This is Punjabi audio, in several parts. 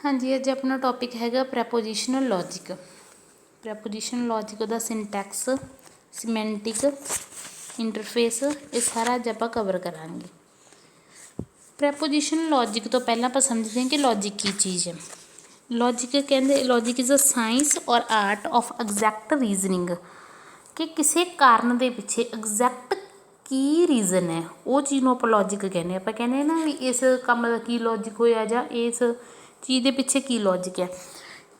हाँ जी, अज अपना टॉपिक हैगा प्रैपोजिशनल लॉजिक। प्रैपोजिशनल लॉजिक दा सिंटैक्स, सीमेंटिक, इंटरफेस, ये सारा अज आप कवर करांगे। प्रैपोजिशनल लॉजिक तो पहला आप समझते हैं कि लॉजिक की चीज़ है। लॉजिक कहते लॉजिक इज़ अ साइंस और आर्ट ऑफ एग्जैक्ट रीजनिंग, कि किसी कारण के पिछे एग्जैक्ट की रीजन है वो चीज़ आप लॉजिक कहने। आप कहने ना भी इस काम का की लॉजिक होया जा इस चीज़ के पिछे की लॉजिक है।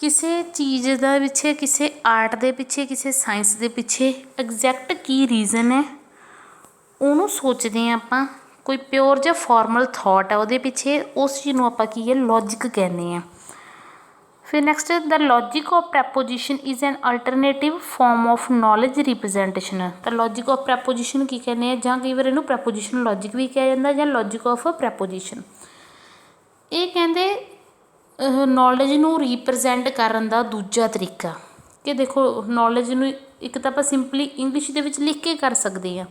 किसी चीज़ के पिछे, किसी आर्ट के पिछे, किसी साइंस के पिछे एग्जैक्ट की रीजन है उन्होंने सोचते हैं आप, कोई प्योर या फॉर्मल थॉट है वो पिछे, उस चीज़ को आप की है लॉजिक कहने हैं। फिर next the logic of proposition is an alternative form of knowledge representation. तो लॉजिक ऑफ प्रैपोजिशन की कहने हैं, ਜਾਂ कई बार इन्हों प्रैपोजिशन लॉजिक भी कहा जाता है, ਜਾਂ लॉजिक ऑफ प्रैपोजिशन। ये कहते नॉलेज ਨੂੰ रिप्रजेंट करन दा दूजा तरीका, कि देखो नॉलेज ਨੂੰ एक तो आप सिंपली इंग्लिश ਦੇ ਵਿੱਚ लिख के कर सकते हैं,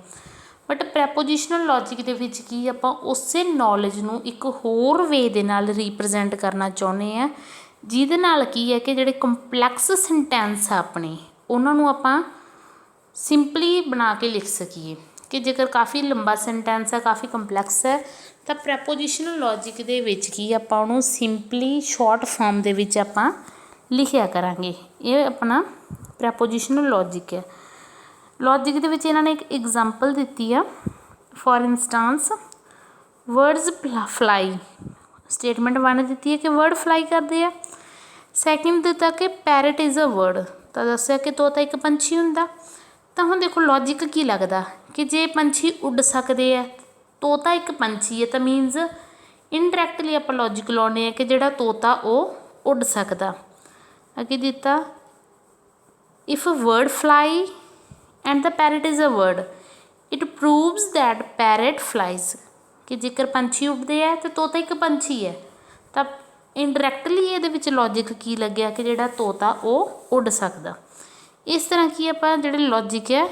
बट प्रैपोजिशनल लॉजिक ਦੇ ਵਿੱਚ ਕੀ ਆਪਾਂ ਉਸੇ नॉलेज ਨੂੰ एक होर वे ਦੇ ਨਾਲ रिप्रजेंट करना ਚਾਹੁੰਦੇ हैं, ਜਿਹਦੇ ਨਾਲ ਕੀ ਹੈ ਕਿ ਜਿਹੜੇ ਕੰਪਲੈਕਸ ਸੈਂਟੈਂਸ ਆ ਆਪਣੇ ਉਹਨਾਂ ਨੂੰ ਆਪਾਂ ਸਿੰਪਲੀ ਬਣਾ ਕੇ ਲਿਖ ਸਕੀਏ। ਕਿ ਜੇਕਰ ਕਾफ़ी ਲੰਬਾ ਸੈਂਟੈਂਸ ਹੈ, ਕਾफ़ी ਕੰਪਲੈਕਸ ਹੈ, ਤਾਂ ਪ੍ਰੈਪੋਜੀਸ਼ਨਲ ਲੌਜਿਕ ਦੇ ਵਿੱਚ ਕੀ ਆਪਾਂ ਉਹਨੂੰ ਸਿੰਪਲੀ ਸ਼ਾਰਟ ਫਾਰਮ ਦੇ ਵਿੱਚ ਆਪਾਂ ਲਿਖਿਆ ਕਰਾਂਗੇ। ਇਹ ਆਪਣਾ ਪ੍ਰੈਪੋਜੀਸ਼ਨਲ ਲੌਜਿਕ ਹੈ। ਲੌਜਿਕ ਦੇ ਵਿੱਚ ਇਹਨਾਂ ਨੇ ਇੱਕ ਐਗਜ਼ਾਮਪਲ ਦਿੱਤੀ ਆ। For instance words fly, statement 1 ਦਿੱਤੀ है कि वर्ड फ्लाई करते हैं। सैकेंड दिता कि पैरट इज़ अ वर्ड, तो दसिया कि तोता एक पंछी हुंदा। तो हुण देखो लॉजिक की लगता कि जे पंछी उड़ सकते हैं, तोता एक पंछी है, तो मीनस इनडायरैक्टली आप लॉजिक लाने कि जिहड़ा तोता वो उड़ सकता। अगे दिता if word fly and the parrot is a word it proves that parrot flies, कि जेकर पंछी उड़ते हैं तो तोता एक पंछी है, तो इनडायरैक्टली ये लॉजिक की लग्या कि जिहड़ा तोता वो उड़ सकता। इस तरह की आप जिहड़े लॉजिक है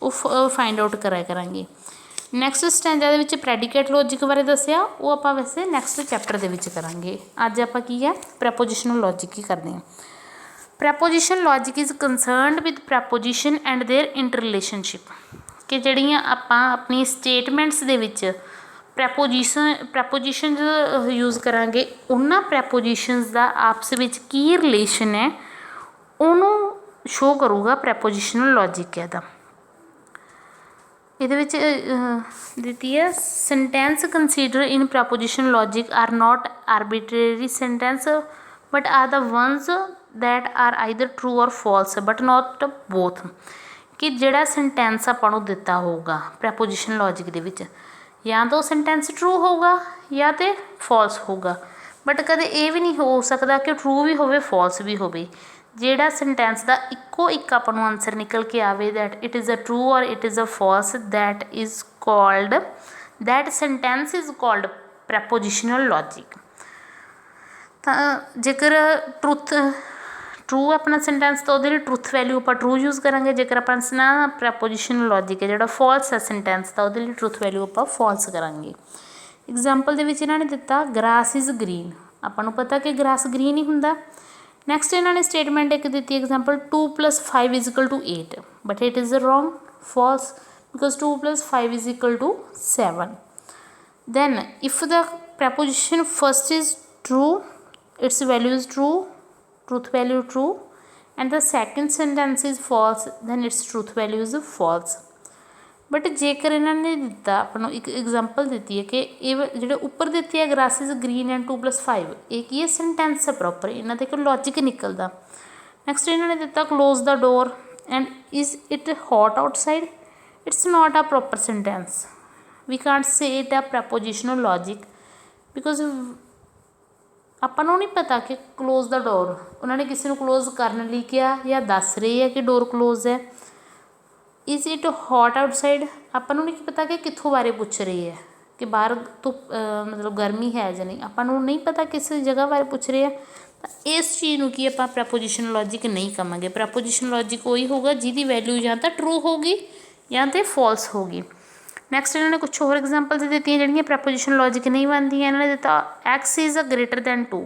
वो फाइंड आउट करा करांगे। नैक्सट स्टैंजा दे विच प्रैडिकेट लॉजिक बारे दसिया, वो आप वैसे नैक्सट चैप्टर दे विच करांगे। अज आप की है प्रैपोजिशनल लॉजिक ही करते हैं। Proposition logic is concerned with proposition and their interrelationship, कि जिहड़ियां आपां अपनी स्टेटमेंट्स दे विच प्रैपोजिशन यूज़ करांगे, उन्हां प्रैपोजिशनस दा आपस विच की रिलेशन है उन्होंने शो करूगा प्रैपोजिशनल लॉजिक कहता। ये दी है sentence consider in propositional logic are not arbitrary sentence but are the ones that are either true or false but not both, कि जिहड़ा सेंटेंस आपां नूं दिता होगा प्रैपोजिशनल लॉजिक दे विच या तो सेंटेंस ट्रू होगा या तो फॉल्स होगा, बट कदे ये भी नहीं हो सकता कि ट्रू भी होवे फॉल्स भी होवे। ਜਿਹੜਾ सेंटेंस का इक्को एक आपां नूं आंसर निकल के आवे that it is a true or it is a false, that is called that sentence is called propositional logic. तो जेकर ट्रू अपना सेंटेंस तो वो ट्रुथ वैल्यू आप ट्रू यूज़ करांगे, जेकर अपना प्रैपोजिशनल लॉजिक है जो फॉल्स है सेंटेंस तो वो ट्रुथ वैल्यू आप फॉल्स करांगे। एग्जाम्पल दे विच इन्होंने दिता ग्रास इज़ ग्रीन, आपां नूं पता कि ग्रास ग्रीन ही हुंदा। नैक्सट इन्होंने स्टेटमेंट एक दी example 2 + 5 = 8, but it is wrong false because 2 + 5 = 7। Then if the proposition first is true its value is true, truth value true, and the second sentence is false then its truth value is false. But जेकर इन्होंने दिता अपन एक एग्जाम्पल दी है कि ये जो उपर दिते है ग्रास इज़ ग्रीन एंड 2 + 5, ये की है सेंटेंस है प्रॉपर, इन्हों के लॉजिक निकलता। नैक्सट इन्होंने दिता close the door and is it hot outside, it's not a proper sentence, we can't say it a propositional logic because ਆਪਾਂ ਨੂੰ नहीं पता कि क्लोज द डोर उन्होंने किसी को क्लोज करने लिए किया या दस रहे है कि डोर क्लोज है। इज़ इट हॉट आउटसाइड, ਆਪਾਂ ਨੂੰ नहीं पता कि कितों बारे पूछ रही है कि बाहर तो मतलब गर्मी है या नहीं, ਆਪਾਂ ਨੂੰ नहीं पता किस जगह बारे पूछ रहे हैं। इस चीज़ को कि आप प्रैपोजिशनल लॉजिक नहीं कहांगे। प्रैपोजिशनल लॉजिक वही होगा जिसकी वैल्यू या तो ट्रू होगी या तो फॉल्स होगी। नैक्सट इन्होंने कुछ होर एग्जाम्पल्स दी जिहड़ियां प्रैपोजिशनल लॉजिक नहीं बनती। इन्होंने दिता x is a greater than 2,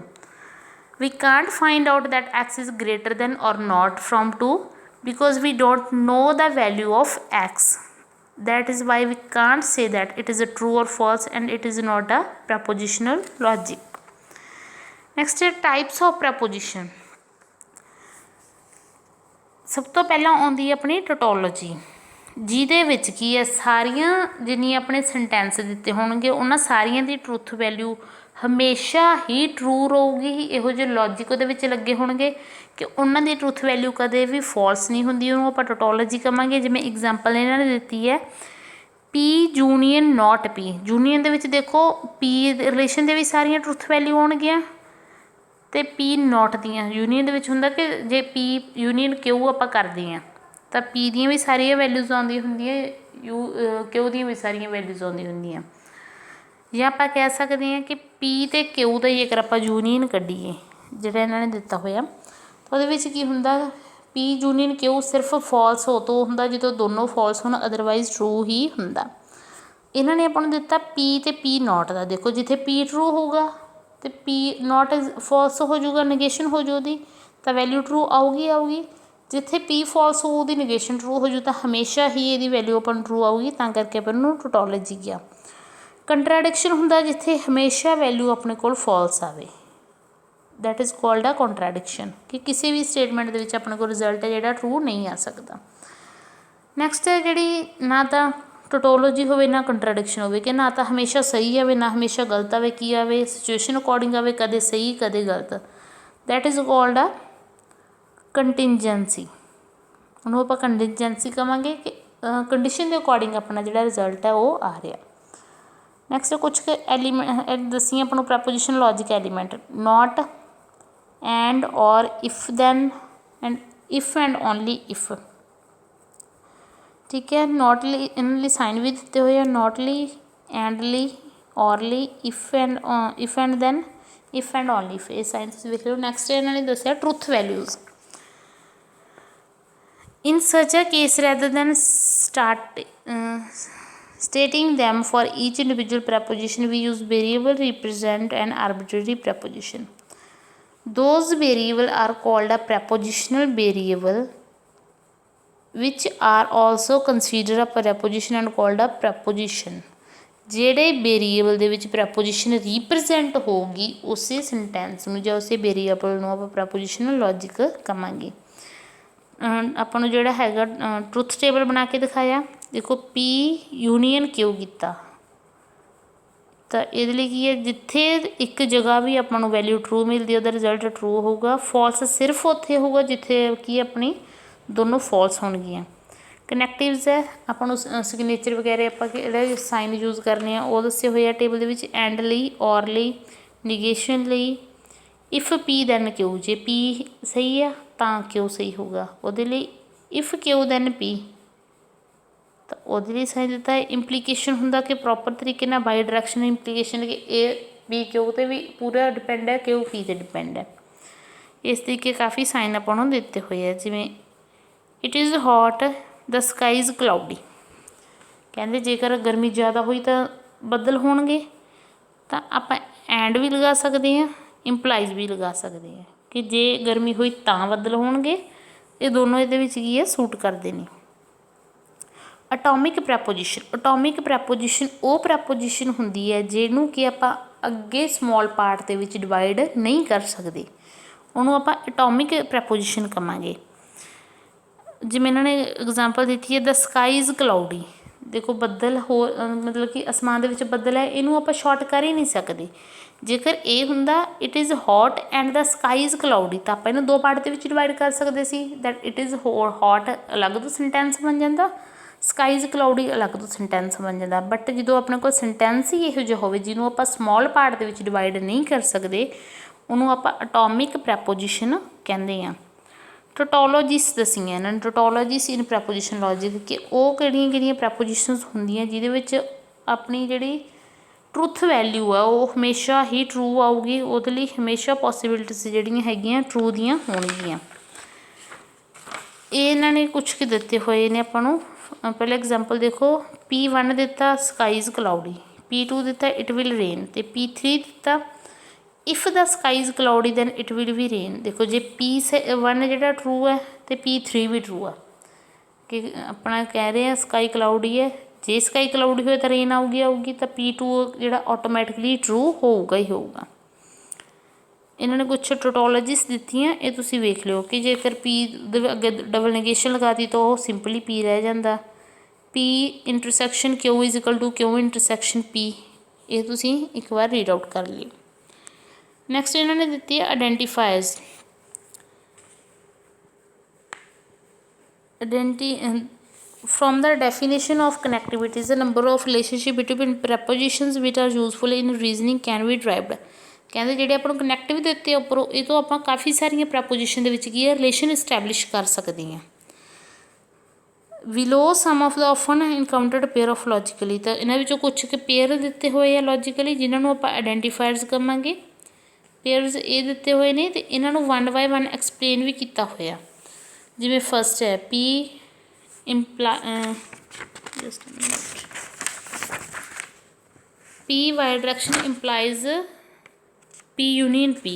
We can't find out that x is greater than or not from 2 because we don't know the value of x. That is why we can't say that it is a true or false and it is not a propositional logic. Next है types of proposition. ਸਭ ਤੋਂ ਪਹਿਲਾਂ ਆਉਂਦੀ ਹੈ ਆਪਣੀ ਟੋਟੋਲੋਜੀ, ਜਿਹਦੇ ਵਿੱਚ ਕੀ ਹੈ ਸਾਰੀਆਂ ਜਿੰਨੀਆਂ ਆਪਣੇ ਸੈਂਟੈਂਸ ਦਿੱਤੇ ਹੋਣਗੇ ਉਹਨਾਂ ਸਾਰੀਆਂ ਦੀ ਟਰੂਥ ਵੈਲਿਊ ਹਮੇਸ਼ਾ ਹੀ ਟਰੂ ਰਹੂਗੀ। ਇਹੋ ਜਿਹੇ ਲੌਜਿਕ ਉਹਦੇ ਵਿੱਚ ਲੱਗੇ ਹੋਣਗੇ ਕਿ ਉਹਨਾਂ ਦੀ ਟਰੂਥ ਵੈਲਿਊ ਕਦੇ ਵੀ ਫੋਲਸ ਨਹੀਂ ਹੁੰਦੀ, ਉਹਨੂੰ ਆਪਾਂ ਟੋਟੋਲੋਜੀ ਕਹਾਂਗੇ। ਜਿਵੇਂ ਐਗਜ਼ਾਮਪਲ ਇਹਨਾਂ ਨੇ ਦਿੱਤੀ ਹੈ ਪੀ ਯੂਨੀਅਨ ਨੋਟ ਪੀ। ਯੂਨੀਅਨ ਦੇ ਵਿੱਚ ਦੇਖੋ ਪੀ ਰਿਲੇਸ਼ਨ ਦੇ ਵੀ ਸਾਰੀਆਂ ਟਰੂਥ ਵੈਲਿਊ ਆਉਣਗੀਆਂ ਅਤੇ ਪੀ ਨੋਟ ਦੀਆਂ। ਯੂਨੀਅਨ ਦੇ ਵਿੱਚ ਹੁੰਦਾ ਕਿ ਜੇ ਪੀ ਯੂਨੀਅਨ ਕਿਊ ਆਪਾਂ ਕਰਦੇ ਹਾਂ ਤਾਂ ਪੀ ਦੀਆਂ ਵੀ ਸਾਰੀਆਂ ਵੈਲਿਊਜ਼ ਆਉਂਦੀਆਂ ਹੁੰਦੀਆਂ, ਕਿਊ ਦੀਆਂ ਵੀ ਸਾਰੀਆਂ ਵੈਲਿਊਜ਼ ਆਉਂਦੀਆਂ ਹੁੰਦੀਆਂ। ਜਾਂ ਆਪਾਂ ਕਹਿ ਸਕਦੇ ਹਾਂ ਕਿ ਪੀ ਅਤੇ ਕਿਊ ਦਾ ਜੇਕਰ ਆਪਾਂ ਯੂਨੀਅਨ ਕੱਢੀਏ ਜਿਹੜਾ ਇਹਨਾਂ ਨੇ ਦਿੱਤਾ ਹੋਇਆ ਤਾਂ ਉਹਦੇ ਵਿੱਚ ਕੀ ਹੁੰਦਾ ਪੀ ਯੂਨੀਅਨ ਕਿਊ ਸਿਰਫ ਫੋਲਸ ਉਦੋਂ ਹੁੰਦਾ ਜਦੋਂ ਦੋਨੋਂ ਫੋਲਸ ਹੋਣ, ਅਦਰਵਾਈਜ਼ ਟਰੂ ਹੀ ਹੁੰਦਾ। ਇਹਨਾਂ ਨੇ ਆਪਾਂ ਨੂੰ ਦਿੱਤਾ ਪੀ ਅਤੇ ਪੀ ਨੋਟ ਦਾ। ਦੇਖੋ ਜਿੱਥੇ ਪੀ ਟਰੂ ਹੋਊਗਾ ਅਤੇ ਪੀ ਨੋਟ ਫੋਲਸ ਹੋ ਜਾਊਗਾ, ਨਗੇਸ਼ਨ ਹੋ ਜਾਊ ਉਹਦੀ, ਤਾਂ ਵੈਲਿਊ ਟਰੂ ਆਊਗੀ। ਜਿੱਥੇ ਪੀ ਫੋਲਸ ਹੋਊ ਉਹਦੀ ਨਗੇਸ਼ਨ ਟਰੂ ਹੋ ਜਾਊ ਤਾਂ ਹਮੇਸ਼ਾ ਹੀ ਇਹਦੀ ਵੈਲਿਊ ਆਪਾਂ ਨੂੰ ਟਰੂ ਆਊਗੀ, ਤਾਂ ਕਰਕੇ ਆਪਾਂ ਇਹਨੂੰ ਟੋਟੋਲੋਜੀ ਕਿਹਾ। ਕੰਟਰਾਡਿਕਸ਼ਨ ਹੁੰਦਾ ਜਿੱਥੇ ਹਮੇਸ਼ਾ ਵੈਲਿਊ ਆਪਣੇ ਕੋਲ ਫੋਲਸ ਆਵੇ, ਦੈਟ ਇਜ਼ ਕੋਲਡ ਆ ਕੰਟਰਾਡਿਕਸ਼ਨ, ਕਿ ਕਿਸੇ ਵੀ ਸਟੇਟਮੈਂਟ ਦੇ ਵਿੱਚ ਆਪਣੇ ਕੋਲ ਰਿਜ਼ਲਟ ਹੈ ਜਿਹੜਾ ਟਰੂ ਨਹੀਂ ਆ ਸਕਦਾ। ਨੈਕਸਟ ਹੈ ਜਿਹੜੀ ਨਾ ਤਾਂ ਟੋਟੋਲੋਜੀ ਹੋਵੇ ਨਾ ਕੰਟਰਾਡਿਕਸ਼ਨ ਹੋਵੇ, ਕਿ ਨਾ ਤਾਂ ਹਮੇਸ਼ਾ ਸਹੀ ਆਵੇ ਨਾ ਹਮੇਸ਼ਾ ਗਲਤ ਆਵੇ। ਕੀ ਆਵੇ ਸਿਚੁਏਸ਼ਨ ਅਕੋਰਡਿੰਗ ਆਵੇ, ਕਦੇ ਸਹੀ ਕਦੇ ਗਲਤ, ਦੈਟ ਇਜ਼ ਕੋਲਡ ਆ ਕੰਟੀਨਜੈਂਸੀ। ਉਹਨੂੰ ਆਪਾਂ ਕੰਟੀਨਜੈਂਸੀ ਕਹਾਂਗੇ ਕਿ ਕੰਡੀਸ਼ਨ ਦੇ ਅਕੋਰਡਿੰਗ ਆਪਣਾ ਜਿਹੜਾ ਰਿਜ਼ਲਟ ਹੈ ਉਹ ਆ ਰਿਹਾ। ਨੈਕਸਟ ਕੁਛ ਕੁ ਐਲੀਮੈਂਟ ਦੱਸੀਏ ਆਪਾਂ ਨੂੰ proposition logic element, not, and, or, if, then and if and only if. ਠੀਕ ਹੈ, ਨੋਟ ਲਈ ਇਹਨਾਂ ਲਈ ਸਾਈਨ ਵੀ ਦਿੱਤੇ ਹੋਏ ਆ, ਨੋਟ ਲਈ, ਐਂਡ ਲਈ, ਔਰ ਲਈ, if and then, if and only if, ਇਹ ਸਾਈਨ ਤੁਸੀਂ ਵੇਖ ਲਓ। ਨੈਕਸਟ ਇਹਨਾਂ ਨੇ ਦੱਸਿਆ truth values. In such a case, rather than stating them for each individual preposition, we use variable represent an arbitrary preposition. Those variables are called a prepositional variable, which are also considered a preposition and called a preposition. ਜਿਹੜੇ ਵੇਰੀਏਬਲ ਦੇ ਵਿੱਚ ਪ੍ਰੈਪੋਜੀਸ਼ਨ ਰੀਪ੍ਰਜੈਂਟ ਹੋਊਗੀ ਉਸੇ ਸੈਂਟੈਂਸ ਨੂੰ ਜਾਂ ਉਸੇ ਵੇਰੀਏਬਲ ਨੂੰ ਆਪਾਂ ਪ੍ਰੈਪੋਜੀਸ਼ਨਲ ਲੌਜਿਕ ਕਹਾਂਗੇ। ਆਪਾਂ ਨੂੰ ਜਿਹੜਾ ਹੈਗਾ ਟਰੁੱਥ ਟੇਬਲ ਬਣਾ ਕੇ ਦਿਖਾਇਆ, ਦੇਖੋ ਪੀ ਯੂਨੀਅਨ ਕਿਊ ਕੀਤਾ ਤਾਂ ਇਹਦੇ ਲਈ ਕੀ ਹੈ ਜਿੱਥੇ ਇੱਕ ਜਗ੍ਹਾ ਵੀ ਆਪਾਂ ਨੂੰ ਵੈਲਿਊ ਟਰੂ ਮਿਲਦੀ ਉਹਦਾ ਰਿਜ਼ਲਟ ਟਰੂ ਹੋਊਗਾ। ਫੋਲਸ ਸਿਰਫ ਉੱਥੇ ਹੋਊਗਾ ਜਿੱਥੇ ਕੀ ਆਪਣੀ ਦੋਨੋਂ ਫੋਲਸ ਹੋਣਗੀਆਂ। ਕਨੈਕਟਿਵਸ ਹੈ ਆਪਾਂ ਨੂੰ ਸਿਗਨੇਚਰ ਵਗੈਰਾ ਆਪਾਂ ਜਿਹੜੇ ਸਾਈਨ ਯੂਜ਼ ਕਰਨੇ ਆ ਉਹ ਦੱਸੇ ਹੋਏ ਆ ਟੇਬਲ ਦੇ ਵਿੱਚ, ਐਂਡ ਲਈ, ਔਰ ਲਈ, ਨਿਗੇਸ਼ਨ ਲਈ, ਇਫ ਪੀ ਦੈਨ ਕਿਊ, ਜੇ ਪੀ ਸਹੀ ਆ ਤਾਂ ਕਿਊ ਸਹੀ ਹੋਊਗਾ ਉਹਦੇ ਲਈ, ਇਫ ਕਿਊ ਦੈਨ ਪੀ ਤਾਂ ਉਹਦੇ ਲਈ ਸਾਈਨ ਦਿੱਤਾ ਹੈ। ਇੰਪਲੀਕੇਸ਼ਨ ਹੁੰਦਾ ਕਿ ਪ੍ਰੋਪਰ ਤਰੀਕੇ ਨਾਲ ਬਾਈ ਡਾਇਰੈਕਸ਼ਨ ਇੰਪਲੀਕੇਸ਼ਨ, ਕਿ ਇਹ ਪੀ ਕਿਊ 'ਤੇ ਵੀ ਪੂਰਾ ਡਿਪੈਂਡ ਹੈ, ਕਿਊ ਪੀ 'ਤੇ ਡਿਪੈਂਡ ਹੈ। ਇਸ ਤਰੀਕੇ ਕਾਫੀ ਸਾਈਨ ਆਪਾਂ ਨੂੰ ਦਿੱਤੇ ਹੋਏ ਆ, ਜਿਵੇਂ it is hot the sky is cloudy. ਕਹਿੰਦੇ ਜੇਕਰ ਗਰਮੀ ਜ਼ਿਆਦਾ ਹੋਈ ਤਾਂ ਬੱਦਲ ਹੋਣਗੇ, ਤਾਂ ਆਪਾਂ ਐਂਡ ਵੀ ਲਗਾ ਸਕਦੇ ਹਾਂ, ਇੰਪਲਾਈਜ਼ ਵੀ ਲਗਾ ਸਕਦੇ ਹਾਂ ਕਿ ਜੇ ਗਰਮੀ ਹੋਈ ਤਾਂ ਬੱਦਲ ਹੋਣਗੇ। ਇਹ ਦੋਨੋਂ ਇਹਦੇ ਵਿੱਚ ਕੀ ਹੈ ਸੂਟ ਕਰਦੇ ਨੇ। ਅਟੋਮਿਕ ਪ੍ਰੈਪੋਜੀਸ਼ਨ, ਅਟੋਮਿਕ ਪ੍ਰੈਪੋਜੀਸ਼ਨ ਉਹ ਪ੍ਰੈਪੋਜੀਸ਼ਨ ਹੁੰਦੀ ਹੈ ਜਿਹਨੂੰ ਕਿ ਆਪਾਂ ਅੱਗੇ ਸਮੋਲ ਪਾਰਟ ਦੇ ਵਿੱਚ ਡਿਵਾਈਡ ਨਹੀਂ ਕਰ ਸਕਦੇ, ਉਹਨੂੰ ਆਪਾਂ ਅਟੋਮਿਕ ਪ੍ਰੈਪੋਜੀਸ਼ਨ ਕਹਾਂਗੇ। ਜਿਵੇਂ ਇਹਨਾਂ ਨੇ ਐਗਜ਼ਾਮਪਲ ਦਿੱਤੀ ਹੈ ਦ ਸਕਾਈ ਇਜ਼ ਕਲਾਊਡੀ। ਦੇਖੋ ਬੱਦਲ ਹੋਰ ਮਤਲਬ ਕਿ ਅਸਮਾਨ ਦੇ ਵਿੱਚ ਬੱਦਲ ਹੈ, ਇਹਨੂੰ ਆਪਾਂ ਸ਼ੋਰਟ ਕਰ ਹੀ ਨਹੀਂ ਸਕਦੇ। ਜੇਕਰ ਇਹ ਹੁੰਦਾ it is hot and the sky is cloudy ਤਾਂ ਆਪਾਂ ਇਹਨੂੰ ਦੋ ਪਾਰਟ ਦੇ ਵਿੱਚ ਡਿਵਾਈਡ ਕਰ ਸਕਦੇ ਸੀ, ਦੈਟ ਇਟ ਇਜ਼ ਹੌਟ ਅਲੱਗ ਤੋਂ ਸੈਂਟੈਂਸ ਬਣ ਜਾਂਦਾ, ਸਕਾਈ ਇਜ਼ ਕਲਾਊਡੀ ਅਲੱਗ ਤੋਂ ਸੈਂਟੈਂਸ ਬਣ ਜਾਂਦਾ। ਬਟ ਜਦੋਂ ਆਪਣੇ ਕੋਲ ਸੈਂਟੈਂਸ ਹੀ ਇਹੋ ਜਿਹਾ ਹੋਵੇ ਜਿਹਨੂੰ ਆਪਾਂ ਸਮੋਲ ਪਾਰਟ ਦੇ ਵਿੱਚ ਡਿਵਾਈਡ ਨਹੀਂ ਕਰ ਸਕਦੇ, ਉਹਨੂੰ ਆਪਾਂ ਅਟੋਮਿਕ ਪ੍ਰੈਪੋਜੀਸ਼ਨ ਕਹਿੰਦੇ ਹਾਂ। ਟੋਟੋਲੋਜੀਸ ਦੱਸੀਆਂ ਇਹਨਾਂ ਨੇ, ਟੋਟੋਲੋਜੀਸ ਇਨ ਪ੍ਰੈਪੋਜੀਸ਼ਨ ਲੌਜਿਕ, ਕਿ ਉਹ ਕਿਹੜੀਆਂ ਕਿਹੜੀਆਂ ਪ੍ਰੈਪੋਜੀਸ਼ਨਸ ਹੁੰਦੀਆਂ ਜਿਹਦੇ ਵਿੱਚ ਆਪਣੀ ਜਿਹੜੀ ਟਰੁੱਥ ਵੈਲਿਊ ਆ ਉਹ ਹਮੇਸ਼ਾ ਹੀ ਟਰੂ ਆਊਗੀ, ਉਹਦੇ ਲਈ ਹਮੇਸ਼ਾ ਪੋਸੀਬਿਲਿਟੀਜ਼ ਜਿਹੜੀਆਂ ਹੈਗੀਆਂ ਟਰੂ ਦੀਆਂ ਹੋਣਗੀਆਂ। ਇਹ ਇਹਨਾਂ ਨੇ ਕੁਛ ਕੁ ਦਿੱਤੇ ਹੋਏ ਨੇ ਆਪਾਂ ਨੂੰ। ਪਹਿਲਾਂ ਐਗਜ਼ਾਮਪਲ ਦੇਖੋ, P1 ਦਿੱਤਾ ਸਕਾਈ ਇਜ਼ ਕਲਾਊਡੀ, P2 ਦਿੱਤਾ ਇਟ ਵਿਲ ਰੇਨ, ਅਤੇ P3 ਦਿੱਤਾ if the sky is cloudy then it will be rain. देखो जे P1 ਜਿਹੜਾ ਟਰੂ ਹੈ ਤੇ P3 ਵੀ ਟਰੂ ਆ कि अपना कह रहे हैं स्काई क्लाउडी है, जे स्काई क्लाउडी होए तो रेन आऊगी तो P2 ਜਿਹੜਾ ਆਟੋਮੈਟਿਕਲੀ ਟਰੂ ਹੋਊਗਾ ਹੀ ਹੋਊਗਾ। ਇਹਨਾਂ ਨੇ ਕੁਛ ਟੋਟੋਲੋਜੀਸ ਦਿੱਤੀਆਂ, ਇਹ ਤੁਸੀਂ ਵੇਖ ਲਿਓ ਕਿ ਜੇਕਰ P ਦੇ ਅੱਗੇ ਡਬਲ ਨੈਗੇਸ਼ਨ ਲਗਾਤੀ ਤਾਂ ਉਹ ਸਿੰਪਲੀ P ਰਹਿ ਜਾਂਦਾ। P intersection Q is equal to Q intersection P, ਇਹ ਤੁਸੀਂ ਇੱਕ ਵਾਰ ਰੀਡ ਆਊਟ ਕਰ ਲਿਓ। ਨੈਕਸਟ ਇਹਨਾਂ ਨੇ ਦਿੱਤੀ ਹੈ ਆਇਡੈਂਟੀਫਾਇਰਸ। From the definition of connectivity, the number of relationship between prepositions which are useful in reasoning can be derived। ਕਹਿੰਦੇ ਜਿਹੜੇ ਆਪਾਂ ਨੂੰ ਕਨੈਕਟਿਵ ਦਿੱਤੇ ਉੱਪਰੋਂ, ਇਹ ਤੋਂ ਆਪਾਂ ਕਾਫੀ ਸਾਰੀਆਂ ਪ੍ਰੈਪੋਜੀਸ਼ਨ ਦੇ ਵਿੱਚ ਕੀ ਹੈ ਰਿਲੇਸ਼ਨ ਇਸਟੈਬਲਿਸ਼ ਕਰ ਸਕਦੇ ਹਾਂ। Below some of the often encountered pair of logically, ਤਾਂ ਇਹਨਾਂ ਵਿੱਚੋਂ ਕੁਛ ਕੁ ਪੇਅਰ ਦਿੱਤੇ ਹੋਏ ਆ ਲੌਜੀਕਲੀ ਜਿਨ੍ਹਾਂ ਨੂੰ ਆਪਾਂ ਆਇਡੈਂਟੀਫਾਇਰਸ ਕਹਾਂਗੇ। ਪੇਅਰਸ ਇਹ ਦਿੱਤੇ ਹੋਏ ਨੇ ਅਤੇ ਇਹਨਾਂ ਨੂੰ 1 by 1 ਐਕਸਪਲੇਨ ਵੀ ਕੀਤਾ ਹੋਇਆ। ਜਿਵੇਂ ਫਸਟ ਹੈ P ਵਾਈ direction implies P union P।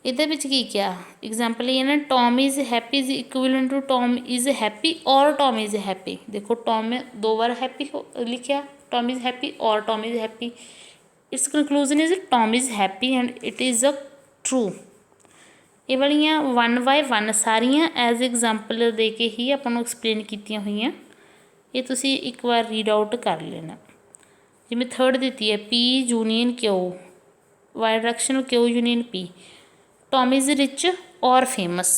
ਇਹਦੇ ਵਿੱਚ ਕੀ ਕਿਹਾ ਐਗਜ਼ਾਮਪਲ ਇਹ ਨਾ Tom is happy is equivalent to Tom is happy or Tom is happy. ਦੇਖੋ ਟੋਮ 2 ਵਾਰ ਹੈਪੀ ਲਿਖਿਆ, Tom is happy or Tom is happy. Its conclusion is Tom is happy and it is a true. ਇਹ ਵਾਲੀਆਂ 1 by 1 ਸਾਰੀਆਂ ਐਜ਼ ਐਗਜ਼ਾਮਪਲ ਦੇ ਕੇ ਹੀ ਆਪਾਂ ਨੂੰ ਐਕਸਪਲੇਨ ਕੀਤੀਆਂ ਹੋਈਆਂ। ਇਹ ਤੁਸੀਂ ਇੱਕ ਵਾਰ ਰੀਡ ਆਊਟ ਕਰ ਲੈਣਾ। ਜਿਵੇਂ ਥਰਡ ਦਿੱਤੀ ਹੈ P ਯੂਨੀਅਨ Q, ਵਾਈ direction Q union P, Tom is rich or famous.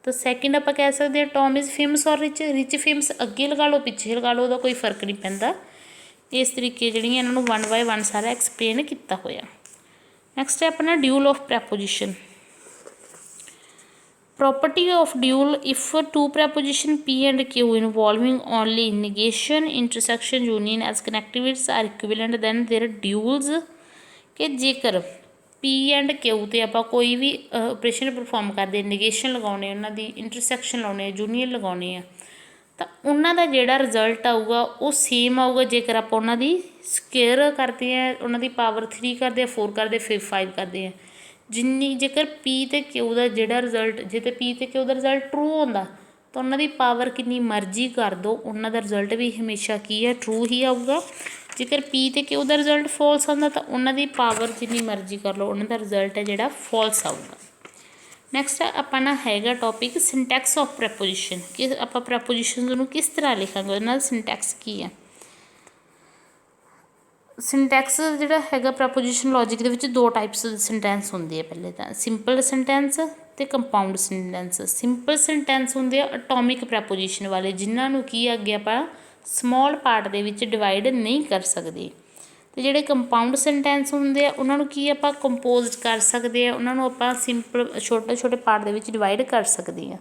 ਤਾਂ ਸੈਕਿੰਡ ਆਪਾਂ ਕਹਿ ਸਕਦੇ ਹਾਂ Tom is famous or rich. Rich famous ਅੱਗੇ ਲਗਾ ਲਓ ਪਿੱਛੇ ਲਗਾ ਲਓ, ਉਹਦਾ ਕੋਈ ਫਰਕ ਨਹੀਂ ਪੈਂਦਾ। ਇਸ ਤਰੀਕੇ ਜਿਹੜੀਆਂ ਇਹਨਾਂ ਨੂੰ 1 by 1 ਸਾਰਾ ਐਕਸਪਲੇਨ ਕੀਤਾ ਹੋਇਆ। ਨੈਕਸਟ ਹੈ ਆਪਣਾ dual of preposition. Property of dual: if two preposition P and Q involving only negation, intersection, union as connectivities are equivalent, then their duals। कि जेकर P and Q ਤੇ ਆਪਾਂ ਕੋਈ ਵੀ ਆਪਰੇਸ਼ਨ ਪਰਫੋਰਮ ਕਰਦੇ, negation ਲਗਾਉਣੇ ਉਹਨਾਂ ਦੀ, intersection ਲਾਉਣੇ, union ਲਗਾਉਣੇ ਆ, ਤਾਂ ਉਹਨਾਂ ਦਾ ਜਿਹੜਾ ਰਿਜ਼ਲਟ ਆਊਗਾ ਉਹ ਸੇਮ ਆਊਗਾ ਜੇਕਰ ਆਪਾਂ ਉਹਨਾਂ ਦੀ ਸਕੇਅਰ ਕਰਦੇ ਹਾਂ, ਉਹਨਾਂ ਦੀ ਪਾਵਰ 3 ਕਰਦੇ ਹਾਂ, 4 ਕਰਦੇ, ਫਿਰ 5 ਕਰਦੇ ਹਾਂ। ਜਿੰਨੀ ਜੇਕਰ P ਅਤੇ Q ਦਾ ਜਿਹੜਾ ਰਿਜ਼ਲਟ, ਜੇ ਤਾਂ P ਅਤੇ Q ਦਾ ਰਿਜ਼ਲਟ ਟਰੂ ਹੁੰਦਾ ਤਾਂ ਉਹਨਾਂ ਦੀ ਪਾਵਰ ਕਿੰਨੀ ਮਰਜ਼ੀ ਕਰ ਦਿਓ, ਉਹਨਾਂ ਦਾ ਰਿਜ਼ਲਟ ਵੀ ਹਮੇਸ਼ਾ ਕੀ ਹੈ ਟਰੂ ਹੀ ਆਊਗਾ। ਜੇਕਰ P ਅਤੇ Q ਦਾ ਰਿਜ਼ਲਟ ਫੋਲਸ ਆਉਂਦਾ ਤਾਂ ਉਹਨਾਂ ਦੀ ਪਾਵਰ ਜਿੰਨੀ ਮਰਜ਼ੀ ਕਰ ਲਓ, ਉਹਨਾਂ ਦਾ ਰਿਜ਼ਲਟ ਹੈ ਜਿਹੜਾ ਫੋਲਸ ਆਊਗਾ। ਨੈਕਸਟ ਆਪਾਂ ਨਾ ਹੈਗਾ ਟੋਪਿਕ ਸਿੰਟੈਕਸ ਆਫ ਪ੍ਰੈਪੋਜੀਸ਼ਨ, ਕਿ ਆਪਾਂ ਪ੍ਰੈਪੋਜੀਸ਼ਨ ਨੂੰ ਕਿਸ ਤਰ੍ਹਾਂ ਲਿਖਾਂਗੇ, ਉਹਨਾਂ ਦਾ ਸਿੰਟੈਕਸ ਕੀ ਹੈ। ਸਿੰਟੈਕਸ ਜਿਹੜਾ ਹੈਗਾ ਪ੍ਰੈਪੋਜੀਸ਼ਨ ਲੌਜਿਕ ਦੇ ਵਿੱਚ 2 ਟਾਈਪਸ ਦੇ ਸੈਂਟੈਂਸ ਹੁੰਦੇ ਆ। ਪਹਿਲੇ ਤਾਂ ਸਿੰਪਲ ਸੈਂਟੈਂਸ ਅਤੇ ਕੰਪਾਊਂਡ ਸੈਂਟੈਂਸ। ਸਿੰਪਲ ਸੈਂਟੈਂਸ ਹੁੰਦੇ ਆ ਅਟੋਮਿਕ ਪ੍ਰੈਪੋਜੀਸ਼ਨ ਵਾਲੇ, ਜਿਨ੍ਹਾਂ ਨੂੰ ਕੀ ਅੱਗੇ ਆਪਾਂ ਸਮੋਲ ਪਾਰਟ ਦੇ ਵਿੱਚ ਡਿਵਾਈਡ ਨਹੀਂ ਕਰ ਸਕਦੇ। ਅਤੇ ਜਿਹੜੇ ਕੰਪਾਊਂਡ ਸੈਂਟੈਂਸ ਹੁੰਦੇ ਆ ਉਹਨਾਂ ਨੂੰ ਕੀ ਆਪਾਂ ਕੰਪੋਜ਼ਡ ਕਰ ਸਕਦੇ ਆ, ਉਹਨਾਂ ਨੂੰ ਆਪਾਂ ਸਿੰਪਲ ਛੋਟੇ ਛੋਟੇ ਪਾਰਟ ਦੇ ਵਿੱਚ ਡਿਵਾਈਡ ਕਰ ਸਕਦੇ ਹਾਂ।